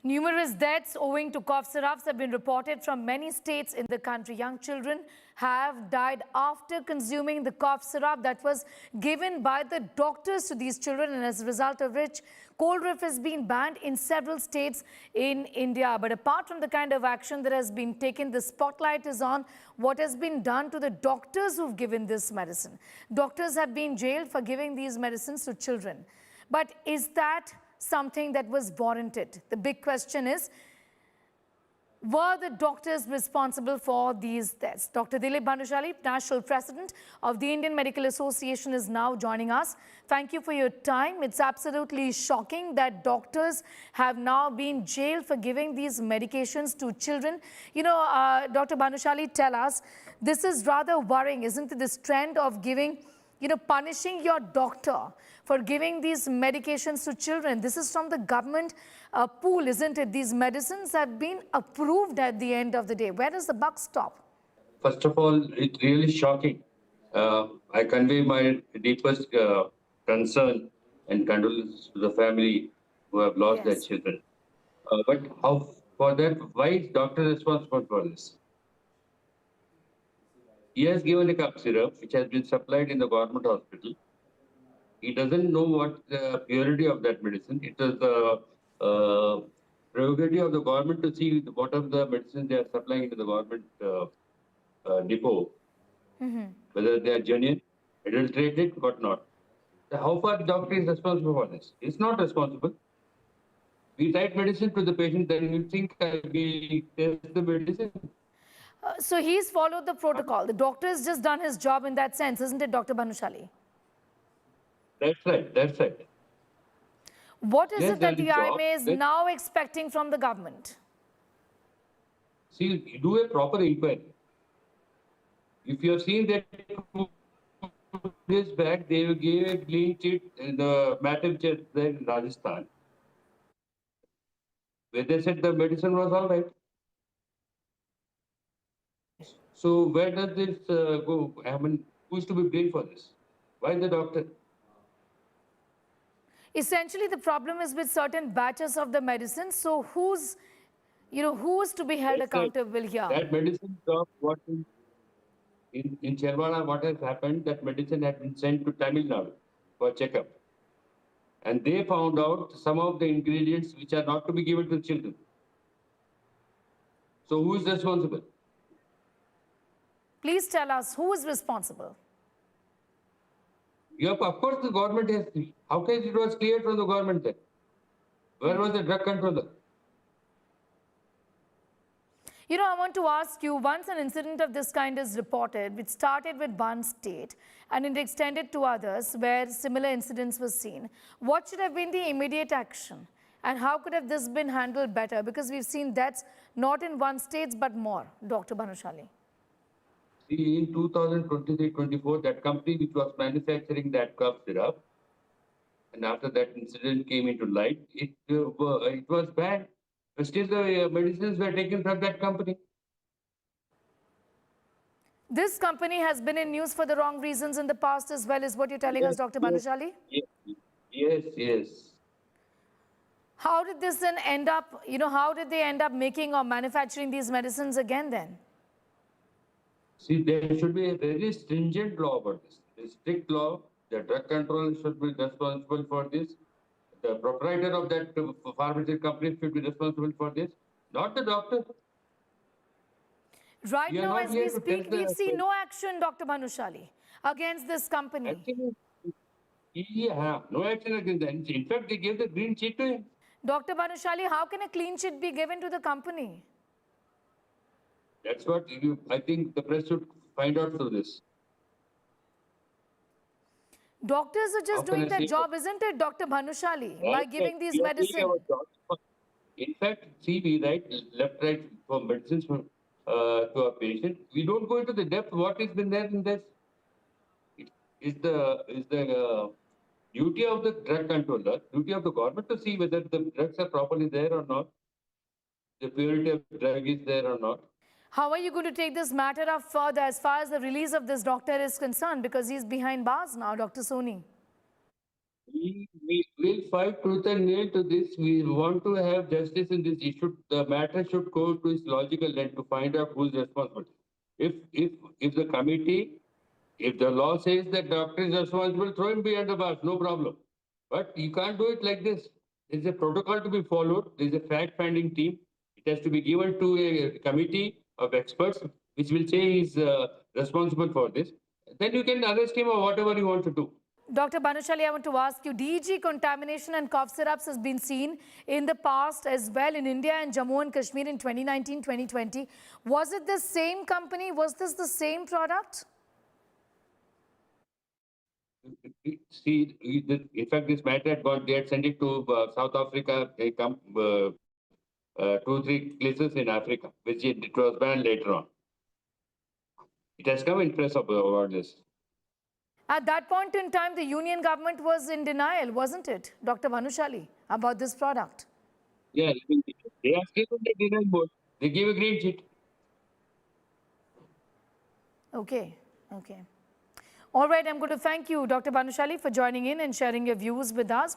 Numerous deaths owing to cough syrups have been reported from many states in the country. Young children have died after consuming the cough syrup that was given by the doctors to these children, and as a result of which cold reef has been banned in several states in India. But apart from the kind of action that has been taken, the spotlight is on what has been done to the doctors who've given this medicine. Doctors have been jailed for giving these medicines to children. But is that something that was warranted? The big question is, were the doctors responsible for these deaths? Dr. Dileep Bhandushali, National President of the Indian Medical Association, is now joining us. Thank you for your time. It's absolutely shocking that doctors have now been jailed for giving these medications to children. You know, Dr. Bhandushali, tell us, this is rather worrying, isn't it? This trend of giving, punishing your doctor for giving these medications to children. This is from the government pool, isn't it? These medicines have been approved at the end of the day. Where does the buck stop? First of all, it's really shocking. I convey my deepest concern and condolences to the family who have lost their children. But how, for that, why is doctor responsible for this? He has given a cough syrup which has been supplied in the government hospital. He doesn't know what the purity of that medicine. It is the prerogative of the government to see what of the medicines they are supplying into the government depot, whether they are genuine, adulterated, or not. So how far the doctor is responsible for this? It's not responsible. We write medicine to the patient, then you think we test the medicine. So he's followed the protocol. The doctor has just done his job in that sense, isn't it, Dr. Bhandushali? That's right, that's right. What is it that the IMA is now expecting from the government? See, do a proper inquiry. If you have seen that 2 days back, they gave a clean sheet in the matter which is there in Rajasthan, where they said the medicine was all right. So where does this go? I mean, who is to be blamed for this? Why the doctor? Essentially, the problem is with certain batches of the medicine. So who's to be held accountable here? That medicine stock, what in Cherwala, what has happened, that medicine had been sent to Tamil Nadu for checkup. And they found out some of the ingredients which are not to be given to children. So who is responsible? Please tell us, who is responsible? Of course, the government has. How can it was cleared from the government then? Where was the drug controller? I want to ask you, once an incident of this kind is reported, which started with one state and it extended to others where similar incidents were seen, what should have been the immediate action? And how could have this been handled better? Because we've seen deaths not in one state but more, Dr. Bhandushali. See, in 2023-24, that company which was manufacturing that cough syrup, and after that incident came into light, it was banned. But still, the medicines were taken from that company. This company has been in news for the wrong reasons in the past as well, is what you're telling us, Dr. Bhandushali? Yes. How did this then end up, how did they end up making or manufacturing these medicines again then? See, there should be a very stringent law about this. A strict law. The drug control should be responsible for this. The proprietor of that pharmaceutical company should be responsible for this, not the doctor. Right now, as we speak, we've seen no action, Dr. Bhandushali, against this company. Actually, no action against them. In fact, they gave the green sheet to him. Dr. Bhandushali, how can a clean sheet be given to the company? That's what I think the press should find out through this. Doctors are just doing their job, isn't it, Dr. Bhandushali, by giving these medicines? In fact, see, we write left, right for medicines to a patient. We don't go into the depth what has been there in this. It is the duty of the drug controller, duty of the government to see whether the drugs are properly there or not, the purity of the drug is there or not. How are you going to take this matter up further as far as the release of this doctor is concerned? Because he's behind bars now, Dr. Soni. We will fight tooth and nail to this. We want to have justice in this issue. The matter should go to its logical end to find out who's responsible. If the committee, if the law says that doctor is responsible, throw him behind the bars, no problem. But you can't do it like this. There's a protocol to be followed. There's a fact-finding team. It has to be given to a committee of experts, which will say he's responsible for this. Then you can arrest him or whatever you want to do. Dr. Bhandushali, I want to ask you, DG contamination and cough syrups has been seen in the past as well in India and Jammu and Kashmir in 2019, 2020. Was it the same company? Was this the same product? See, in fact, this matter had gone, they had sent it to South Africa, 2, 3 places in Africa, which it was banned later on. It has come in press about this. At that point in time, the union government was in denial, wasn't it, Dr. Bhandushali, about this product? Yeah, they are still in the denial mode. They give a green sheet. Okay, okay. All right, I'm going to thank you, Dr. Bhandushali, for joining in and sharing your views with us.